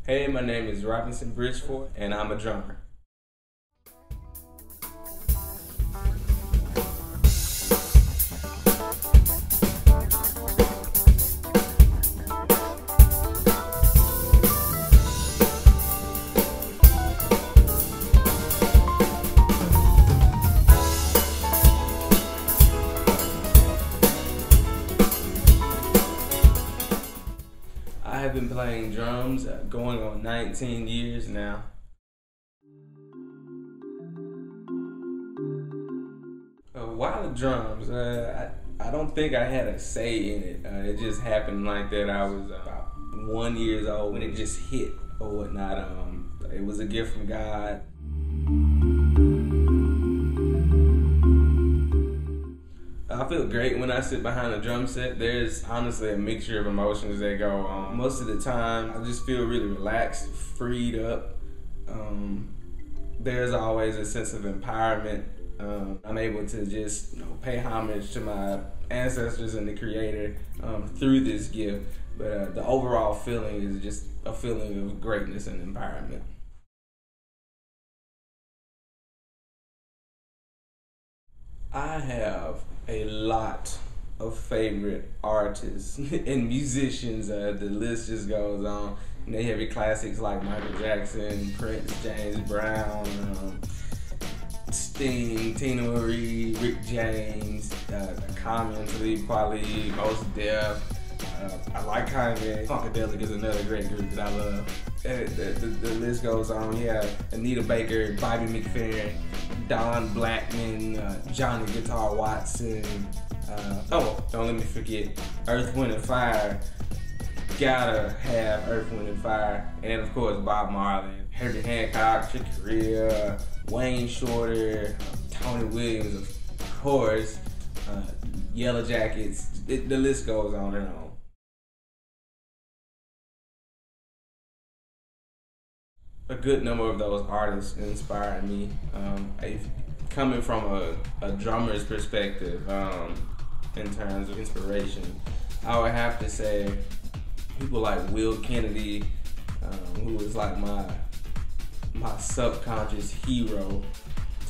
Hey, my name is Bridgeforth, and I'm a drummer. I have been playing drums going on 19 years now. Why the drums? I don't think I had a say in it. It just happened like that. I was about 1 year old when it just hit or whatnot. It was a gift from God. I feel great when I sit behind a drum set. There's honestly a mixture of emotions that go on. Most of the time, I just feel really relaxed, freed up. There's always a sense of empowerment. I'm able to just pay homage to my ancestors and the Creator through this gift. But the overall feeling is just a feeling of greatness and empowerment. I have a lot of favorite artists and musicians. The list just goes on. They have your classics like Michael Jackson, Prince, James Brown, Sting, Tina Marie, Rick James, Common, Talib Kweli, Mos Def. I like Kanye. Funkadelic is another great group that I love. The list goes on. Yeah, Anita Baker, Bobby McFerrin, Don Blackman, Johnny Guitar Watson. Don't let me forget Earth, Wind, and Fire. Gotta have Earth, Wind, and Fire. And of course Bob Marley, Herbie Hancock, Chick Corea, Wayne Shorter, Tony Williams, of course, Yellow Jackets. The list goes on and on. A good number of those artists inspired me. Coming from a drummer's perspective, in terms of inspiration, I would have to say people like Will Kennedy, who was like my subconscious hero.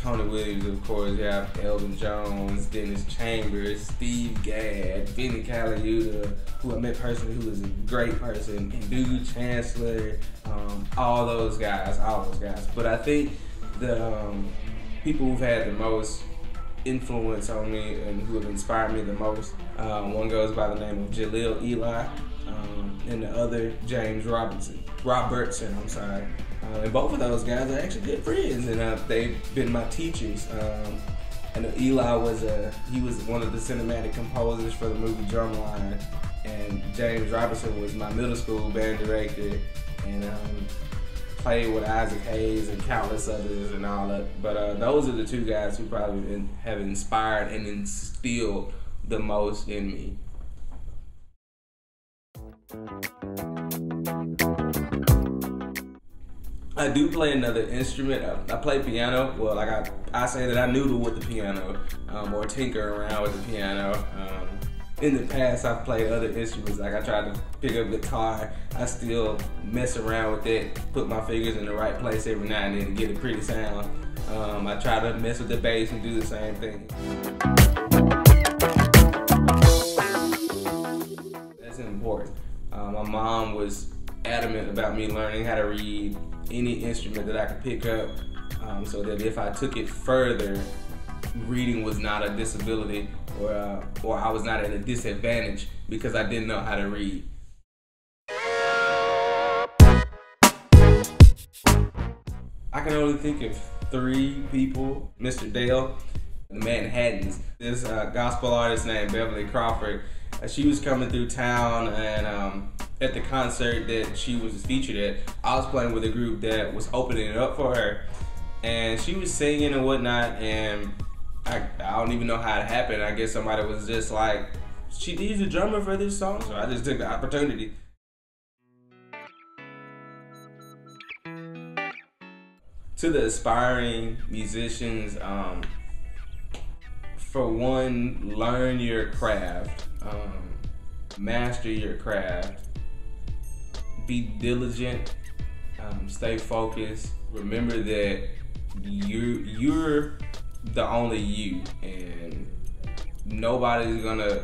Tony Williams, of course, you have Elvin Jones, Dennis Chambers, Steve Gadd, Vinnie Colaiuta, who I met personally, who was a great person, and Dude Chancellor, all those guys. But I think the people who've had the most influence on me and who have inspired me the most, one goes by the name of Jaleel Eli, and the other James Robertson. And both of those guys are actually good friends, and they've been my teachers. And Eli was one of the cinematic composers for the movie Drumline, and James Robertson was my middle school band director, and played with Isaac Hayes and countless others and all that. But those are the two guys who probably have inspired and instilled the most in me. I do play another instrument. I play piano. Well, like I say that I noodle with the piano, or tinker around with the piano. In the past, I've played other instruments. Like I tried to pick up guitar. I still mess around with it, put my fingers in the right place every now and then to get a pretty sound. I try to mess with the bass and do the same thing. That's important. My mom was adamant about me learning how to read any instrument that I could pick up, so that if I took it further, reading was not a disability, or I was not at a disadvantage because I didn't know how to read. I can only think of 3 people. Mr. Dale, the Manhattans, this gospel artist named Beverly Crawford. She was coming through town, and at the concert that she was featured at, I was playing with a group that was opening it up for her, and she was singing and whatnot, and I don't even know how it happened. I guess somebody was just like, she needs a drummer for this song, so I just took the opportunity. To the aspiring musicians, for one, learn your craft, master your craft, be diligent, Stay focused. Remember that you're the only you, and nobody's gonna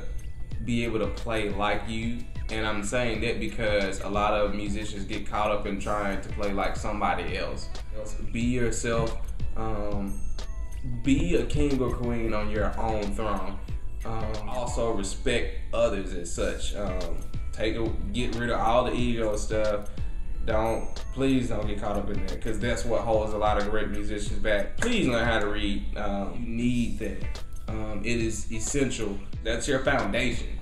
be able to play like you. And I'm saying that because a lot of musicians get caught up in trying to play like somebody else. Be yourself. Be a king or queen on your own throne. Also respect others as such. Get rid of all the ego stuff. Please don't get caught up in that, because that's what holds a lot of great musicians back. Please learn how to read. You need that. It is essential. That's your foundation.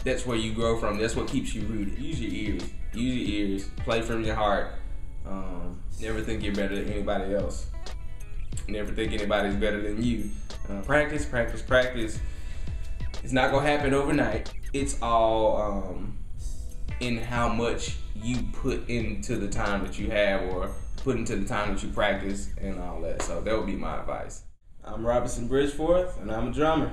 That's where you grow from. That's what keeps you rooted. Use your ears. Use your ears. Play from your heart. Never think you're better than anybody else. Never think anybody's better than you. Practice, practice, practice. It's not gonna happen overnight. It's all in how much you put into the time that you have, or put into the time that you practice and all that. So that would be my advice. I'm Robinson Bridgeforth, and I'm a drummer.